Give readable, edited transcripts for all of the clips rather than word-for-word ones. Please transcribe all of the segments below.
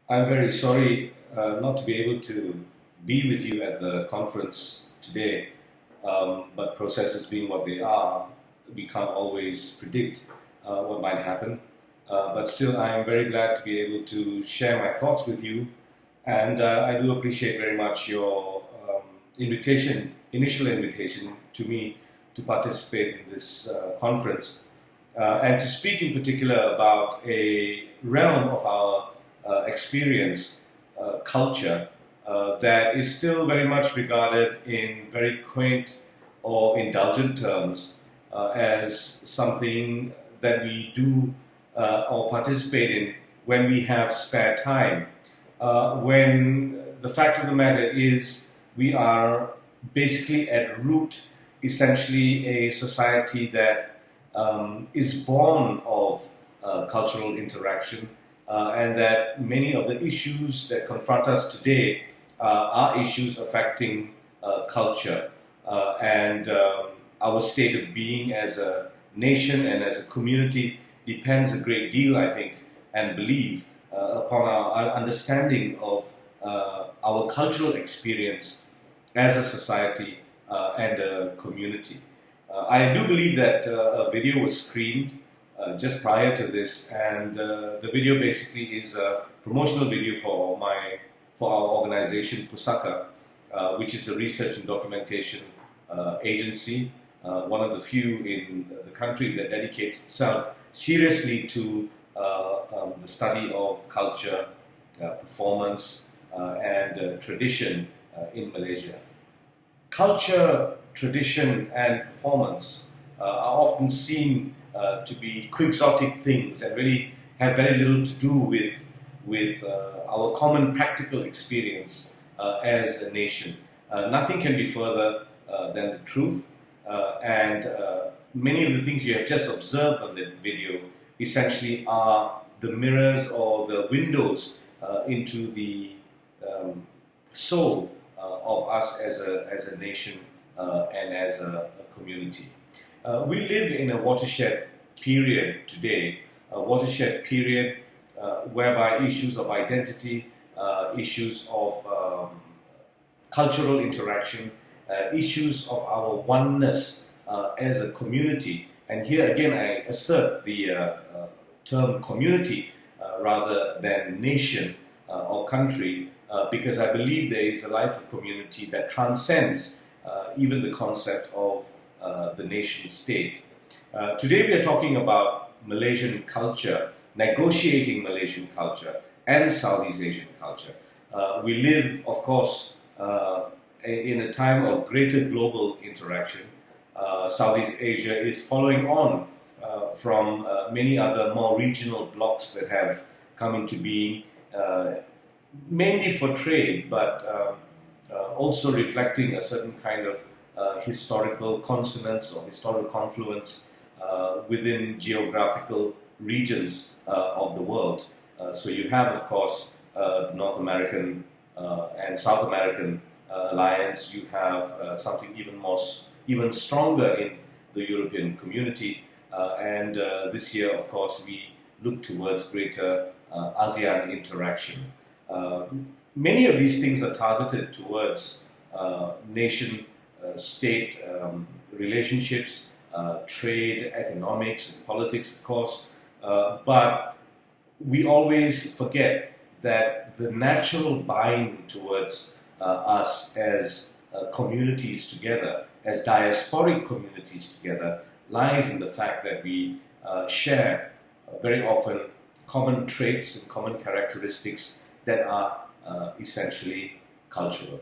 I'm very sorry not to be able to be with you at the conference today, but processes being what they are, we can't always predict what might happen. But still, I am very glad to be able to share my thoughts with you, and I do appreciate very much your initial invitation to me to participate in this conference and to speak in particular about a realm of our experience, culture, that is still very much regarded in very quaint or indulgent terms as something that we do or participate in when we have spare time. When the fact of the matter is, we are basically at root essentially a society that is born of cultural interaction, and that many of the issues that confront us today are issues affecting culture and our state of being as a nation and as a community depends a great deal, I think, and believe upon our understanding of our cultural experience as a society and a community. I do believe that a video was screened just prior to this, and the video basically is a promotional video for our organization Pusaka, which is a research and documentation agency, one of the few in the country that dedicates itself seriously to the study of culture, performance, and tradition in Malaysia. Culture, tradition, and performance are often seen to be quixotic things and really have very little to do with our common practical experience as a nation. Nothing can be further than the truth, and many of the things you have just observed on that video essentially are the mirrors or the windows into the soul of us as a nation and as a community. We live in a watershed period today, a watershed period whereby issues of identity, issues of cultural interaction, issues of our oneness as a community, and here again I assert the term community rather than nation or country, because I believe there is a life of community that transcends even the concept of the nation state. Today we are talking about Malaysian culture, negotiating Malaysian culture and Southeast Asian culture. We live, of course, in a time of greater global interaction. Southeast Asia is following on from many other more regional blocs that have come into being, mainly for trade, but also reflecting a certain kind of historical consonance or historical confluence within geographical regions of the world. So you have, of course, North American and South American alliance. You have something even stronger in the European community. And this year, of course, we look towards greater ASEAN interaction. Many of these things are targeted towards nation-state relationships, trade, economics, and politics, of course. But we always forget that the natural bind towards us as communities together, as diasporic communities together, lies in the fact that we share very often common traits and common characteristics that are essentially cultural.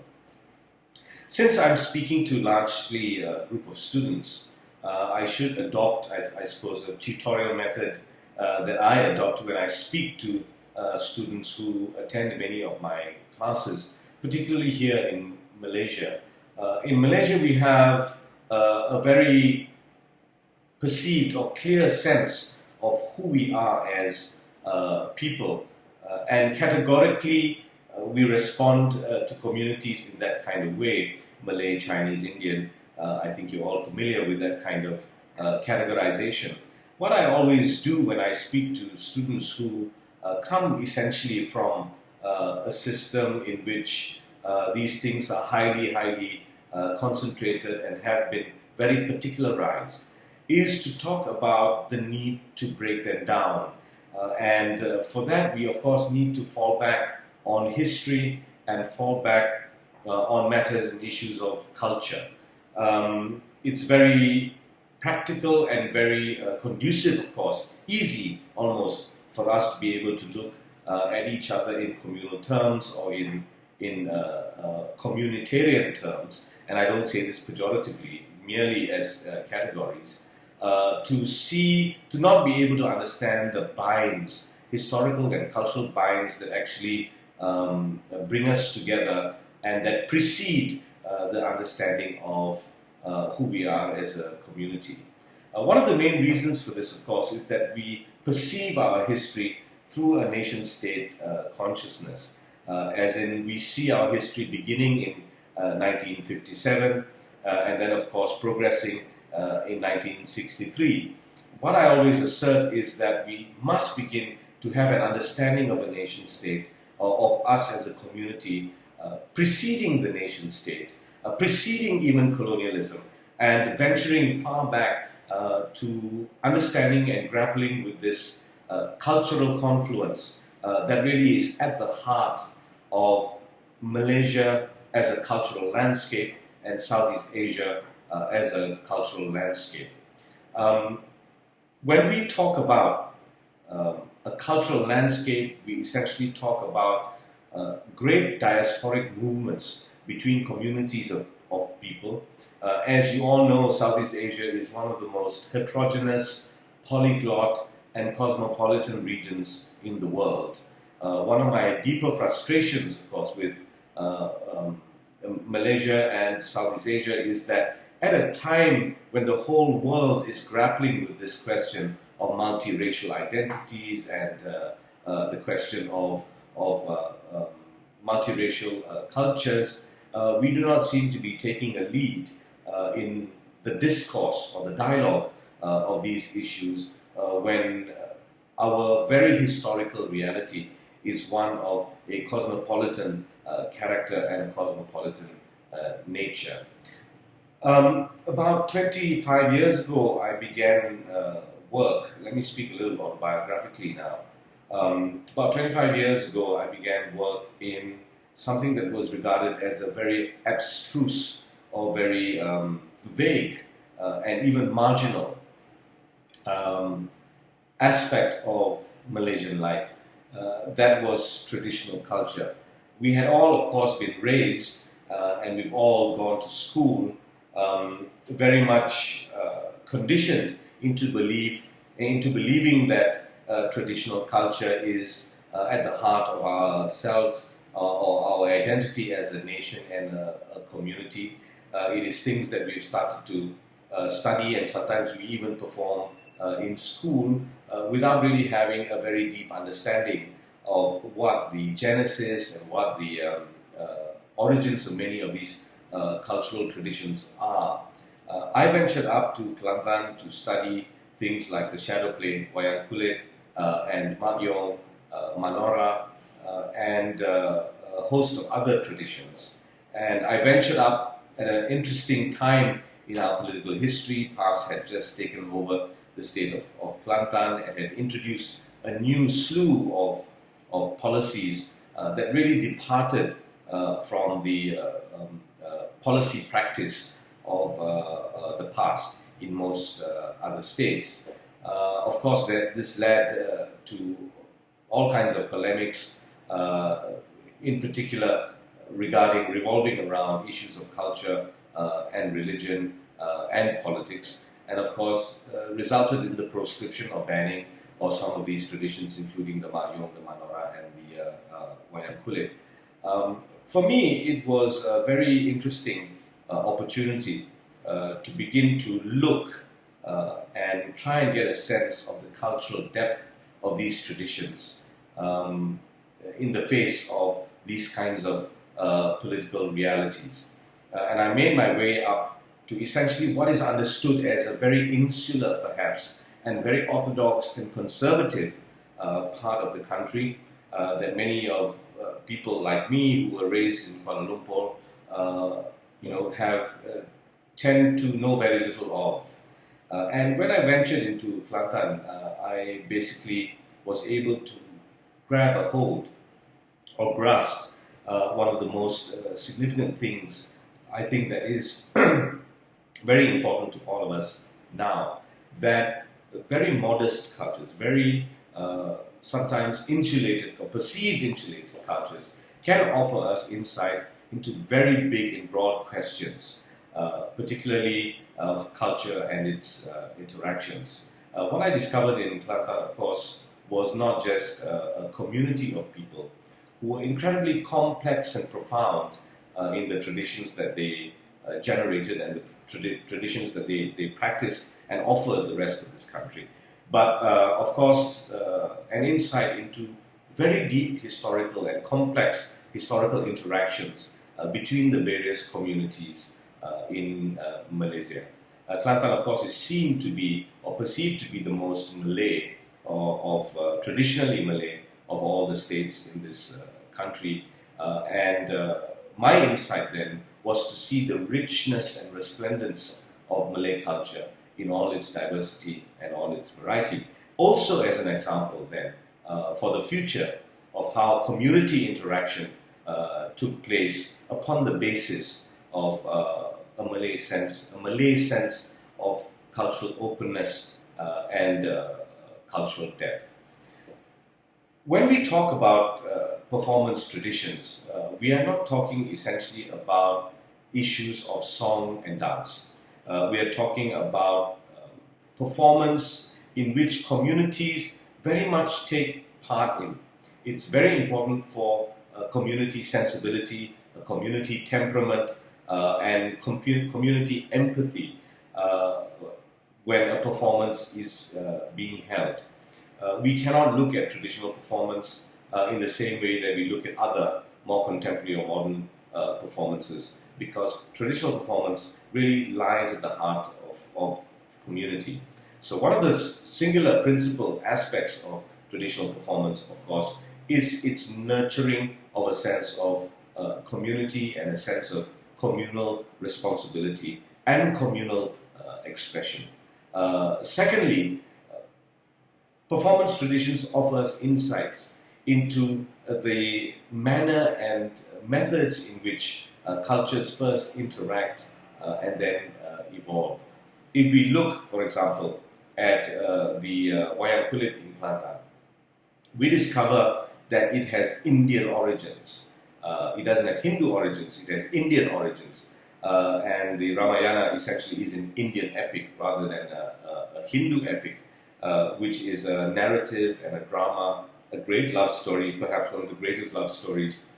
Since I'm speaking to largely a group of students, I should adopt, I suppose, a tutorial method that I adopt when I speak to students who attend many of my classes, particularly here in Malaysia. In Malaysia, we have a very perceived or clear sense of who we are as people, and categorically we respond to communities in that kind of way. Malay, Chinese, Indian, I think you're all familiar with that kind of categorization. What I always do when I speak to students who come essentially from a system in which these things are highly concentrated and have been very particularized, is to talk about the need to break them down. And for that, we of course need to fall back on history and fall back on matters and issues of culture. It's very practical and very conducive, of course, easy almost for us to be able to look at each other in communal terms or in communitarian terms, and I don't say this pejoratively, merely as categories, to not be able to understand the binds, historical and cultural binds that actually bring us together and that precede the understanding of who we are as a community. One of the main reasons for this, of course, is that we perceive our history through a nation-state consciousness, as in we see our history beginning in 1957 and then, of course, progressing in 1963. What I always assert is that we must begin to have an understanding of a nation-state, of us as a community, preceding the nation-state, preceding even colonialism, and venturing far back to understanding and grappling with this cultural confluence that really is at the heart of Malaysia as a cultural landscape and Southeast Asia as a cultural landscape. When we talk about a cultural landscape, we essentially talk about great diasporic movements between communities of people. As you all know, Southeast Asia is one of the most heterogeneous, polyglot, and cosmopolitan regions in the world. One of my deeper frustrations, of course, with Malaysia and Southeast Asia is that at a time when the whole world is grappling with this question of multiracial identities and the question of multiracial cultures, we do not seem to be taking a lead in the discourse or the dialogue of these issues when our very historical reality is one of a cosmopolitan character and a cosmopolitan nature. About 25 years ago, I began work. Let me speak a little autobiographically now. About 25 years ago, I began work in something that was regarded as a very abstruse or very vague and even marginal aspect of Malaysian life. That was traditional culture. We had all, of course, been raised and we've all gone to school very much conditioned into believing that traditional culture is at the heart of ourselves or our identity as a nation and a community. It is things that we've started to study and sometimes we even perform in school without really having a very deep understanding of what the genesis and what the origins of many of these cultural traditions are. I ventured up to Kelantan to study things like the shadow play, wayang kulit, and makyong, manora, and a host of other traditions. And I ventured up at an interesting time in our political history. PAS had just taken over the state of Kelantan and had introduced a new slew of policies that really departed from the policy practice of the past in most other states. Of course, this led to all kinds of polemics, in particular revolving around issues of culture and religion and politics, and of course resulted in the proscription or banning of some of these traditions, including the makyong, the manora, and the wayang kulit. For me, it was a very interesting opportunity to begin to look and try and get a sense of the cultural depth of these traditions in the face of these kinds of political realities. And I made my way up to essentially what is understood as a very insular, perhaps, and very orthodox and conservative part of the country, that many of people like me who were raised in Kuala Lumpur, have tend to know very little of. And when I ventured into Kelantan, I basically was able to grab a hold or grasp one of the most significant things I think that is very important to all of us now, that very modest cultures, very sometimes insulated or perceived insulated cultures can offer us insight into very big and broad questions, particularly of culture and its interactions. What I discovered in Kelantan, of course, was not just a community of people who were incredibly complex and profound in the traditions that they generated and the traditions that they practiced and offered the rest of this country. But of course, an insight into very deep historical and complex historical interactions between the various communities in Malaysia. Kelantan, of course, is seen to be or perceived to be the most Malay of traditionally Malay of all the states in this country. My insight then was to see the richness and resplendence of Malay culture in all its diversity and all its variety. Also as an example then for the future of how community interaction took place upon the basis of a Malay sense of cultural openness and cultural depth. When we talk about performance traditions, we are not talking essentially about issues of song and dance. We are talking about performance in which communities very much take part in. It's very important for community sensibility, community temperament, and community empathy when a performance is being held. We cannot look at traditional performance in the same way that we look at other more contemporary or modern performances, because traditional performance really lies at the heart of community. So one of the singular principal aspects of traditional performance, of course, is its nurturing of a sense of community and a sense of communal responsibility and communal expression. Secondly, performance traditions offer us insights into the manner and methods in which cultures first interact and then evolve. If we look, for example, at the wayang kulit in Kelantan, we discover that it has Indian origins. It doesn't have Hindu origins, it has Indian origins. And the Ramayana essentially is an Indian epic rather than a Hindu epic, which is a narrative and a drama, a great love story, perhaps one of the greatest love stories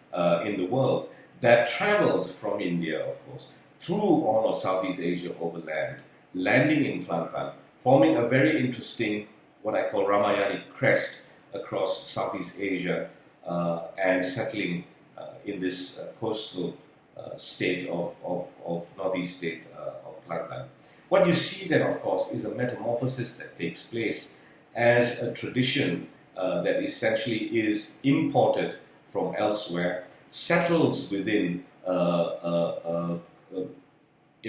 in the world, that traveled from India, of course, through all of Southeast Asia overland, landing in Kelantan, forming a very interesting, what I call Ramayanic crest across Southeast Asia and settling in this coastal state of northeast state of Kelantan. What you see then, of course, is a metamorphosis that takes place as a tradition that essentially is imported from elsewhere, settles within a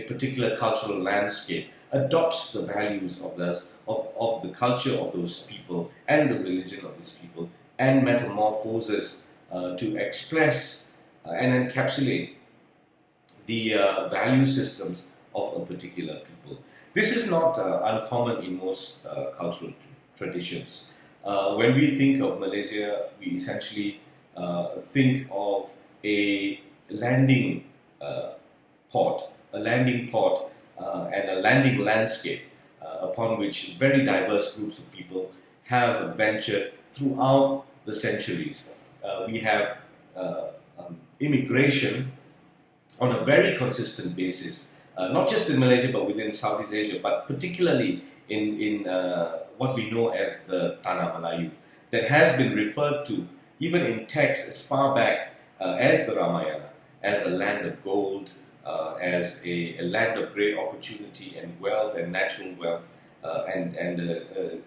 particular cultural landscape, adopts the values of the culture of those people and the religion of these people, and metamorphoses to express and encapsulate the value systems of a particular people. This is not uncommon in most cultural traditions. When we think of Malaysia, we essentially think of a landing port, and a landing landscape upon which very diverse groups of people have ventured throughout the centuries. We have immigration on a very consistent basis, not just in Malaysia but within Southeast Asia, but particularly in what we know as the Tanah Melayu, that has been referred to even in texts as far back as the Ramayana, as a land of gold, as a land of great opportunity and wealth and natural wealth, and a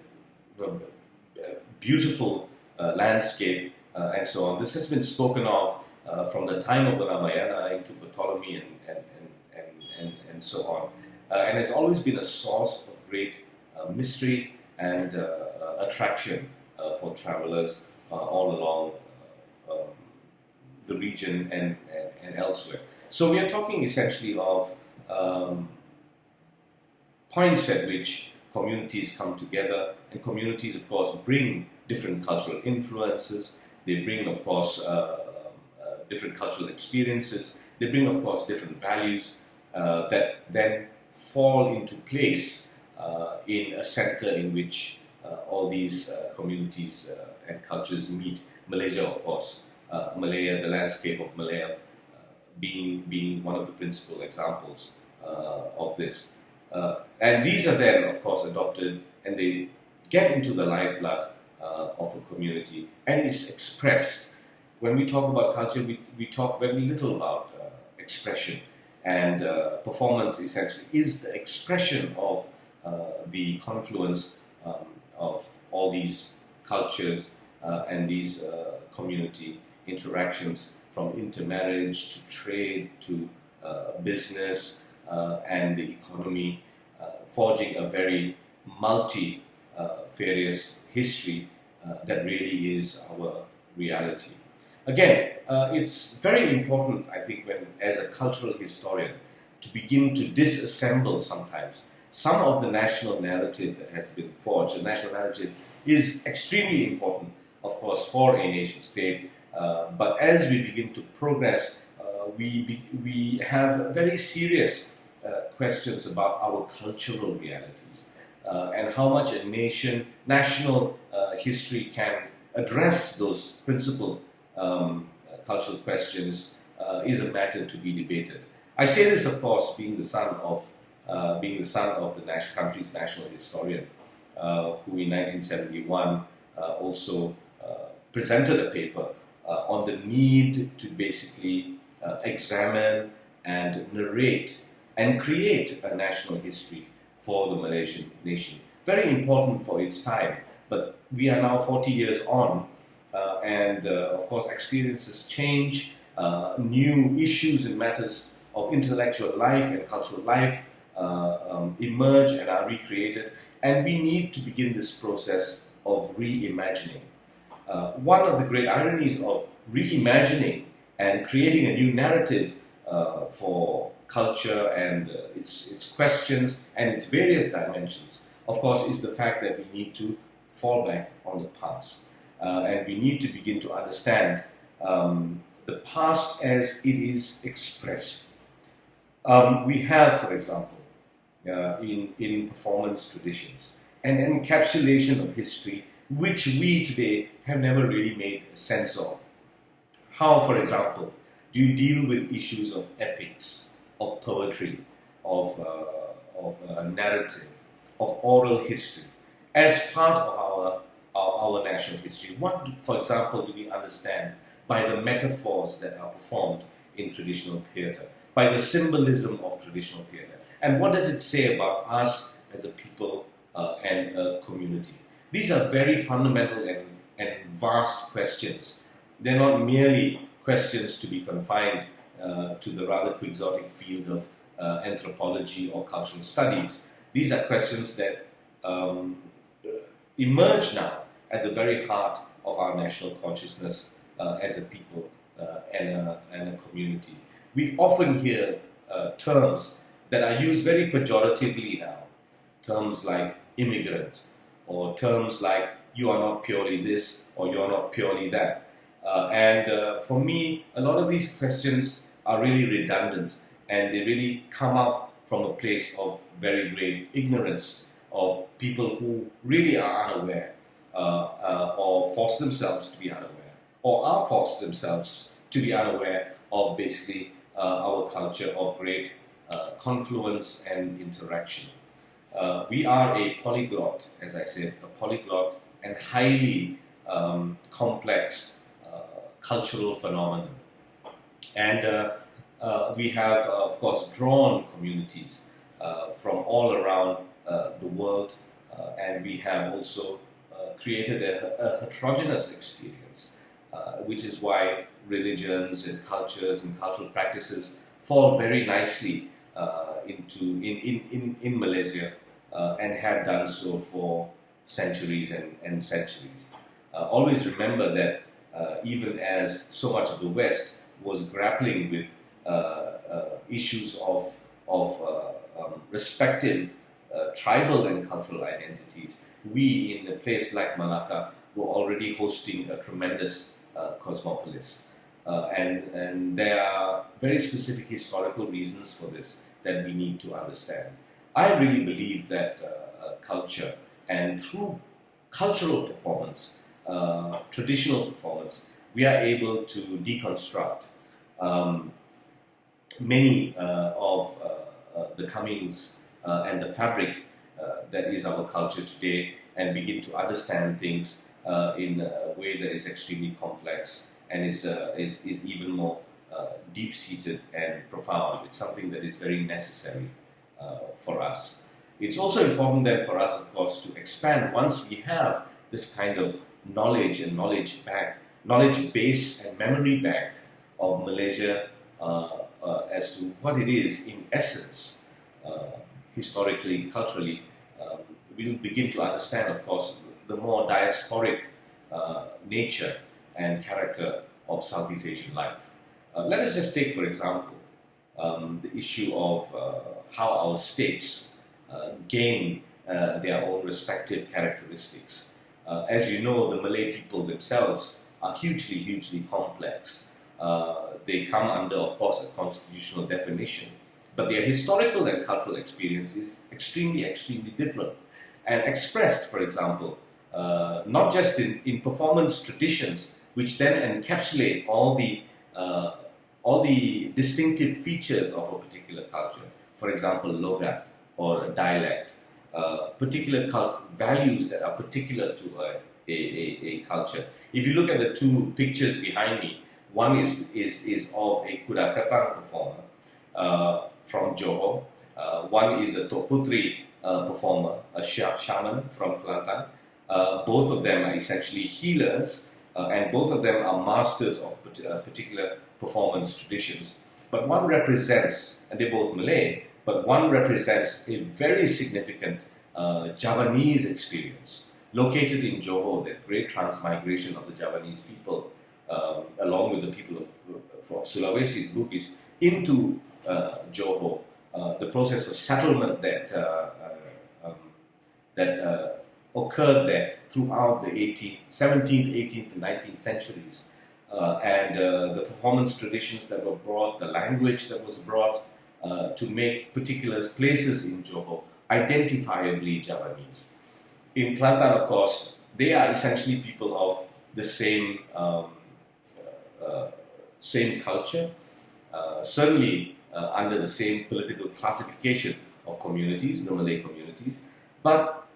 beautiful landscape and so on. This has been spoken of from the time of the Ramayana into Ptolemy and so on. And has always been a source of great mystery and attraction for travelers all along the region and elsewhere. So we are talking essentially of points at which communities come together, and communities, of course, bring different cultural influences. They bring, of course, different cultural experiences. They bring, of course, different values that then fall into place in a center in which all these communities and cultures meet. Malaysia, of course, Malaya, the landscape of Malaya, being one of the principal examples of this. And these are then, of course, adopted, and they get into the lifeblood of a community, and it's expressed. When we talk about culture, we talk very little about expression, and performance essentially is the expression of the confluence of all these cultures and these community interactions, from intermarriage to trade to business and the economy, forging a very multifarious history that really is our reality. Again, it's very important, I think, when as a cultural historian, to begin to disassemble sometimes some of the national narrative that has been forged. The national narrative is extremely important, of course, for a nation state, but as we begin to progress, we have very serious questions about our cultural realities and how much a national history can address those principal cultural questions is a matter to be debated. I say this, of course, being the son of the country's national historian, who in 1971 also presented a paper on the need to basically examine and narrate and create a national history for the Malaysian nation. Very important for its time, but we are now 40 years on, and of course experiences change, new issues and matters of intellectual life and cultural life emerge and are recreated, and we need to begin this process of reimagining. One of the great ironies of reimagining and creating a new narrative for culture and its questions and its various dimensions, of course, is the fact that we need to fall back on the past. And we need to begin to understand the past as it is expressed. We have, for example, in performance traditions, an encapsulation of history which we today have never really made sense of. How, for example, do you deal with issues of epics, of poetry, of narrative, of oral history as part of our national history? What, for example, do we understand by the metaphors that are performed in traditional theatre, by the symbolism of traditional theatre? And what does it say about us as a people and a community? These are very fundamental and vast questions. They're not merely questions to be confined to the rather quixotic field of anthropology or cultural studies. These are questions that emerge now at the very heart of our national consciousness as a people and a community. We often hear terms that are used very pejoratively now, terms like immigrant, or terms like you are not purely this or you are not purely that. And for me, a lot of these questions are really redundant, and they really come up from a place of very great ignorance of people who really are unaware or force themselves to be unaware, or are forced themselves to be unaware of basically our culture of great confluence and interaction. We are a polyglot, as I said, a polyglot and highly complex cultural phenomenon. And we have, of course, drawn communities from all around the world, and we have also created a heterogeneous experience which is why religions and cultures and cultural practices fall very nicely in Malaysia and have done so for centuries and centuries. Always remember that even as so much of the West was grappling with issues of respective tribal and cultural identities, we in a place like Malacca were already hosting a tremendous cosmopolis. And there are very specific historical reasons for this that we need to understand. I really believe that culture, and through cultural performance, traditional performance, we are able to deconstruct many of the comings and the fabric that is our culture today, and begin to understand things in a way that is extremely complex and is even more deep-seated and profound. It's something that is very necessary for us. It's also important then for us, of course, to expand once we have this kind of knowledge and knowledge base and memory bank of Malaysia as to what it is in essence, historically, culturally. We'll begin to understand, of course, the more diasporic nature and character of Southeast Asian life. Let us just take, for example, the issue of how our states gain their own respective characteristics. As you know, the Malay people themselves are hugely, hugely complex. They come under, of course, a constitutional definition, but their historical and cultural experience is extremely, extremely different. And expressed, for example, not just in performance traditions, which then encapsulate all the distinctive features of a particular culture. For example, logat or a dialect, particular values that are particular to a culture. If you look at the two pictures behind me, one is of a Kuda Kepang performer from Johor. One is a Tok Putri performer, a shaman from Kelantan. Both of them are essentially healers, and both of them are masters of particular performance traditions. But one represents, and they're both Malay, but one represents a very significant Javanese experience. Located in Johor, that great transmigration of the Javanese people, along with the people of Sulawesi, Bugis, into Johor, the process of settlement that occurred there throughout the 17th, 18th, and 19th centuries. And the performance traditions that were brought, the language that was brought to make particular places in Johor identifiably Javanese. In Kelantan, of course, they are essentially people of the same culture, certainly under the same political classification of communities, the Malay communities. But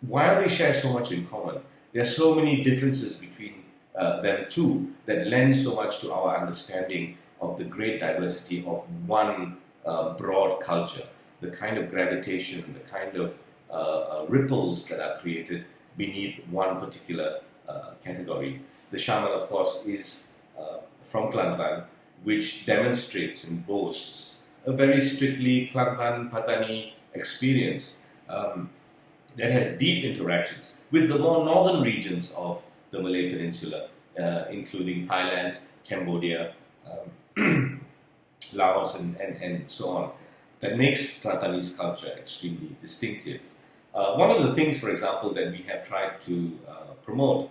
while they share so much in common, there are so many differences between them too that lend so much to our understanding of the great diversity of one broad culture, the kind of gravitation, the kind of ripples that are created beneath one particular category. The shaman, of course, is from Kelantan, which demonstrates and boasts a very strictly Kelantan Patani experience that has deep interactions with the more northern regions of the Malay Peninsula, including Thailand, Cambodia, Laos, and so on, that makes Kelantanese culture extremely distinctive. One of the things, for example, that we have tried to promote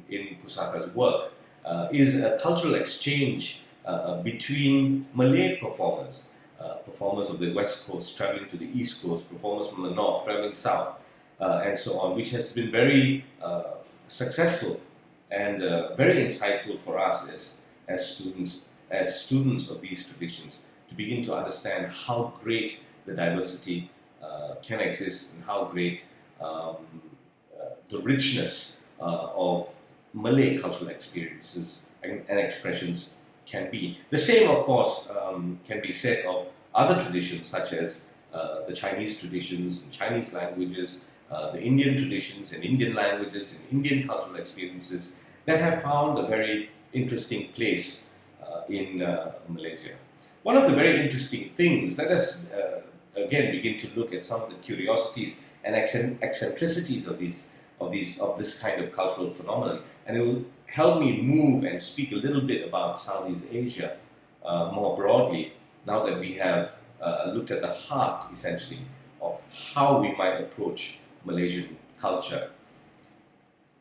in Pusaka's work is a cultural exchange between Malay performers, performers of the West Coast traveling to the East Coast, performers from the North traveling South, and so on, which has been very successful and very insightful for us as students of these traditions, to begin to understand how great the diversity can exist and how great the richness of Malay cultural experiences and expressions can be. The same, of course, can be said of other traditions such as the Chinese traditions and Chinese languages, the Indian traditions and Indian languages and Indian cultural experiences, that have found a very interesting place in Malaysia. One of the very interesting things, let us again begin to look at some of the curiosities and eccentricities of this kind of cultural phenomenon, and it will help me move and speak a little bit about Southeast Asia more broadly, now that we have looked at the heart, essentially, of how we might approach Malaysian culture.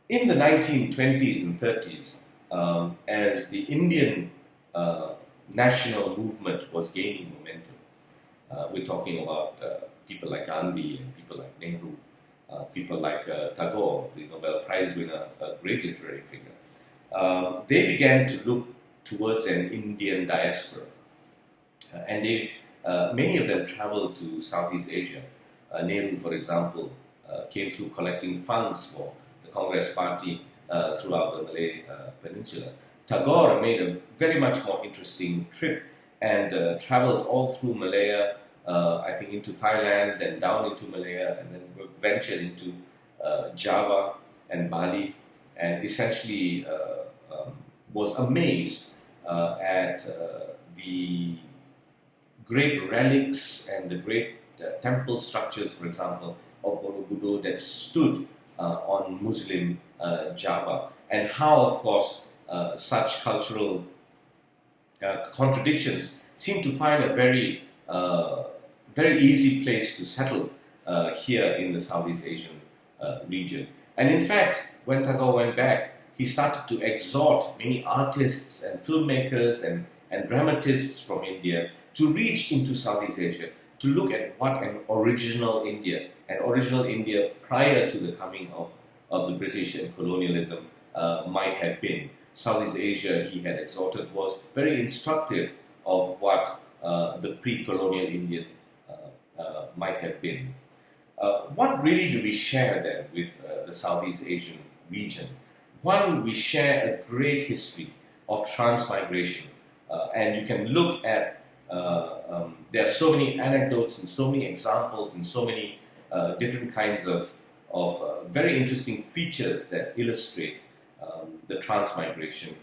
In the 1920s and 30s, as the Indian national movement was gaining momentum, we're talking about people like Gandhi and people like Nehru, people like Tagore, the Nobel Prize winner, a great literary figure. They began to look towards an Indian diaspora, and many of them traveled to Southeast Asia. Nehru, for example, came through collecting funds for the Congress Party throughout the Malay Peninsula. Tagore made a very much more interesting trip and traveled all through Malaya, I think into Thailand and down into Malaya, and then ventured into Java and Bali, and essentially was amazed at the great relics and the great temple structures, for example, of Borobudur that stood on Muslim Java, and how, of course, such cultural contradictions seem to find a very easy place to settle here in the Southeast Asian region. And in fact, when Tagore went back, he started to exhort many artists and filmmakers and dramatists from India to reach into Southeast Asia, to look at what an original India prior to the coming of the British and colonialism might have been. Southeast Asia, he had exhorted, was very instructive of what the pre-colonial Indian might have been. What really do we share then with the Southeast Asian region? One, we share a great history of transmigration, and you can look at, there are so many anecdotes and so many examples and so many different kinds of very interesting features that illustrate the transmigration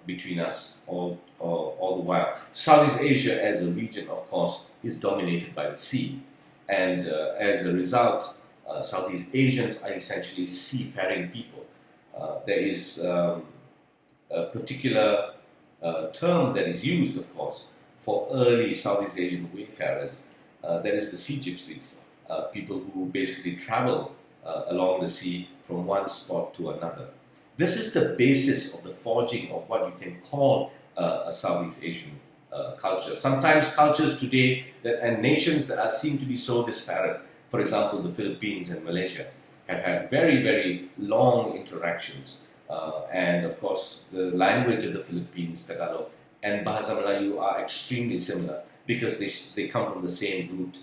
between us all the while. Southeast Asia as a region, of course, is dominated by the sea, and as a result, Southeast Asians are essentially seafaring people. There is a particular term that is used, of course, for early Southeast Asian wayfarers. That is the sea gypsies, people who basically travel along the sea from one spot to another. This is the basis of the forging of what you can call a Southeast Asian culture. Sometimes cultures today and nations that are seen to be so disparate, for example, the Philippines and Malaysia, have had very, very long interactions. And of course, the language of the Philippines, Tagalog, and Bahasa Melayu are extremely similar because they come from the same root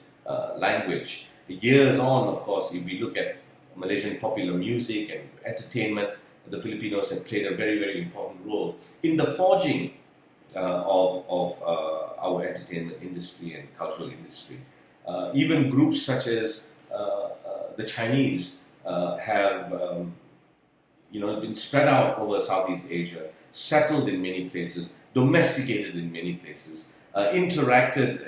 language. Years on, of course, if we look at Malaysian popular music and entertainment, the Filipinos have played a very, very important role in the forging of our entertainment industry and cultural industry. Even groups such as the Chinese have been spread out over Southeast Asia, settled in many places, domesticated in many places, interacted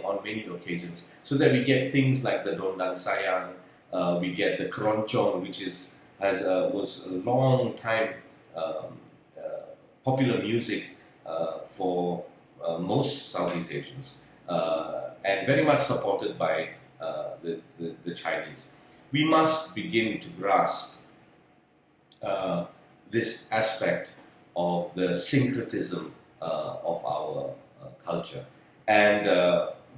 on many occasions, so that we get things like the Dondang Sayang, we get the Keroncong, which was a long time popular music for most Southeast Asians, and very much supported by the Chinese. We must begin to grasp this aspect of the syncretism of our culture. And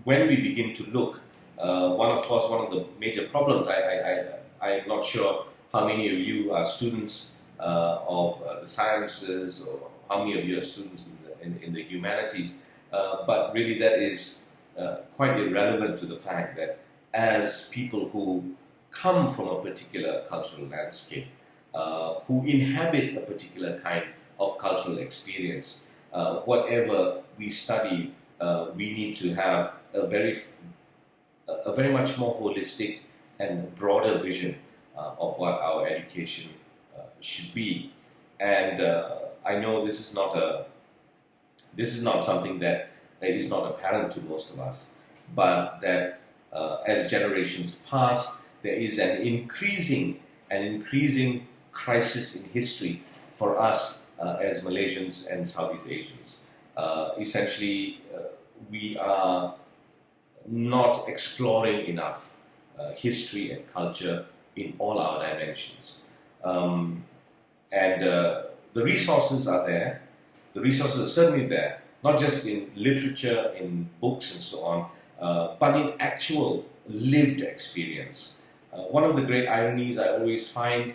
when we begin to look, one of the major problems, I'm not sure how many of you are students of the sciences, or how many of you are students in the humanities, but really that is quite irrelevant to the fact that as people who come from a particular cultural landscape, who inhabit a particular kind of cultural experience, whatever we study, we need to have a very much more holistic and broader vision of what our education should be. And I know this is not something that is not apparent to most of us, but that as generations pass, there is an increasing crisis in history for us as Malaysians and Southeast Asians. Essentially, we are not exploring enough history and culture in all our dimensions. And the resources are there. The resources are certainly there, not just in literature, in books and so on, but in actual lived experience. One of the great ironies I always find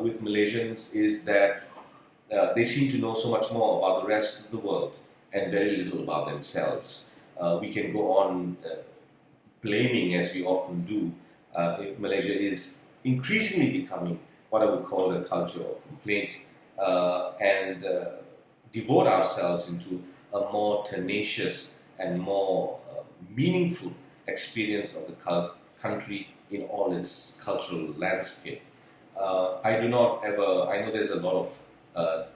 with Malaysians is that they seem to know so much more about the rest of the world and very little about themselves. We can go on blaming, as we often do. Malaysia is increasingly becoming what I would call a culture of complaint, and devote ourselves into a more tenacious and more meaningful experience of the country in all its cultural landscape. I know there's a lot of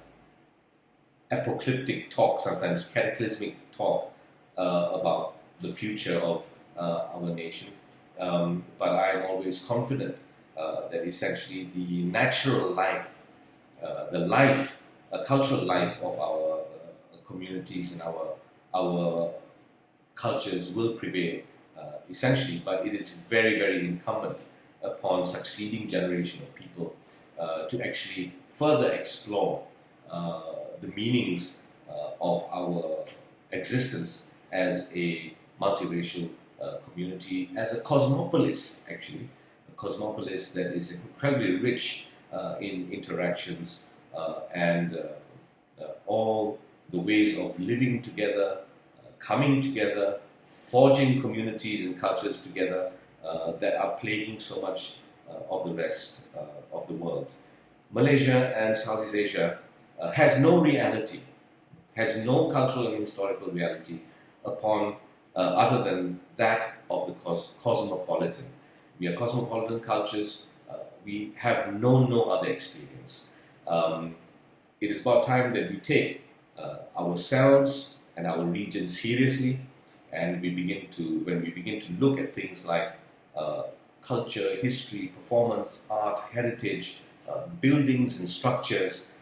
apocalyptic talk, sometimes cataclysmic talk about the future of our nation, but I'm always confident that essentially the natural life, cultural life of our communities and our cultures will prevail, essentially, but it is very, very incumbent upon succeeding generation of people to actually further explore the meanings of our existence as a multiracial community, as a cosmopolis, actually, a cosmopolis that is incredibly rich in interactions and all the ways of living together, coming together, forging communities and cultures together that are plaguing so much of the rest of the world. Malaysia and Southeast Asia has no reality, has no cultural and historical reality upon other than that of the cosmopolitan. We are cosmopolitan cultures. We have known no other experience. It is about time that we take ourselves and our region seriously, and when we begin to look at things like culture, history, performance, art, heritage, buildings and structures,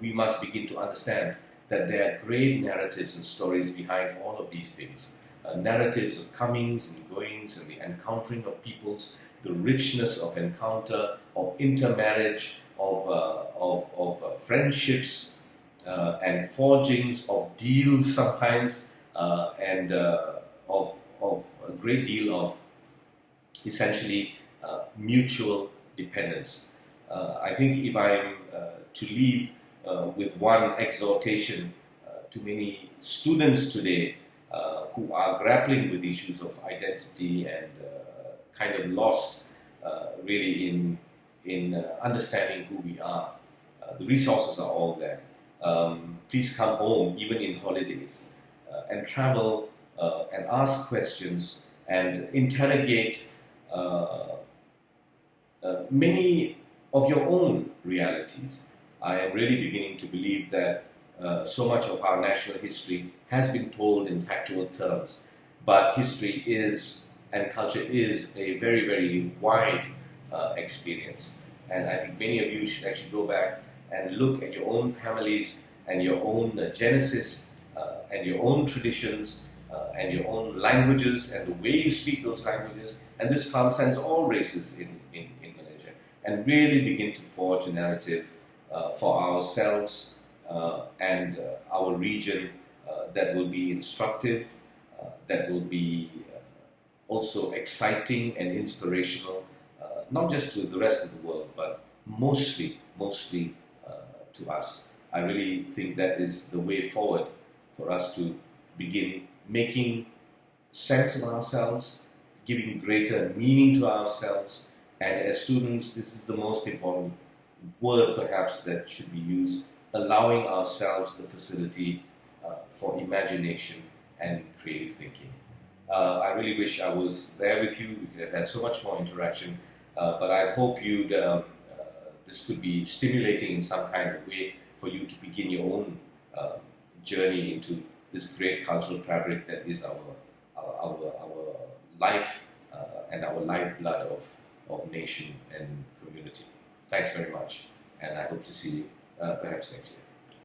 we must begin to understand that there are great narratives and stories behind all of these things. Narratives of comings and goings and the encountering of peoples, the richness of encounter, of intermarriage, of friendships and forgings, of deals sometimes, and of a great deal of essentially mutual dependence. I think if I'm to leave with one exhortation to many students today who are grappling with issues of identity and kind of lost really in understanding who we are. The resources are all there. Please come home, even in holidays, and travel and ask questions and interrogate many of your own realities. I am really beginning to believe that so much of our national history has been told in factual terms, but history is and culture is a very, very wide experience. And I think many of you should actually go back and look at your own families and your own genesis and your own traditions and your own languages and the way you speak those languages. And this transcends all races in Malaysia. And really begin to forge a narrative for ourselves and our region that will be instructive, that will be also exciting and inspirational, not just to the rest of the world, but mostly to us. I really think that is the way forward for us to begin making sense of ourselves, giving greater meaning to ourselves, and as students, this is the most important word perhaps that should be used, allowing ourselves the facility for imagination and creative thinking. I really wish I was there with you. We could have had so much more interaction, but I hope you'd this could be stimulating in some kind of way for you to begin your own journey into this great cultural fabric that is our life and our lifeblood of nation and community. Thanks very much, and I hope to see you perhaps next year.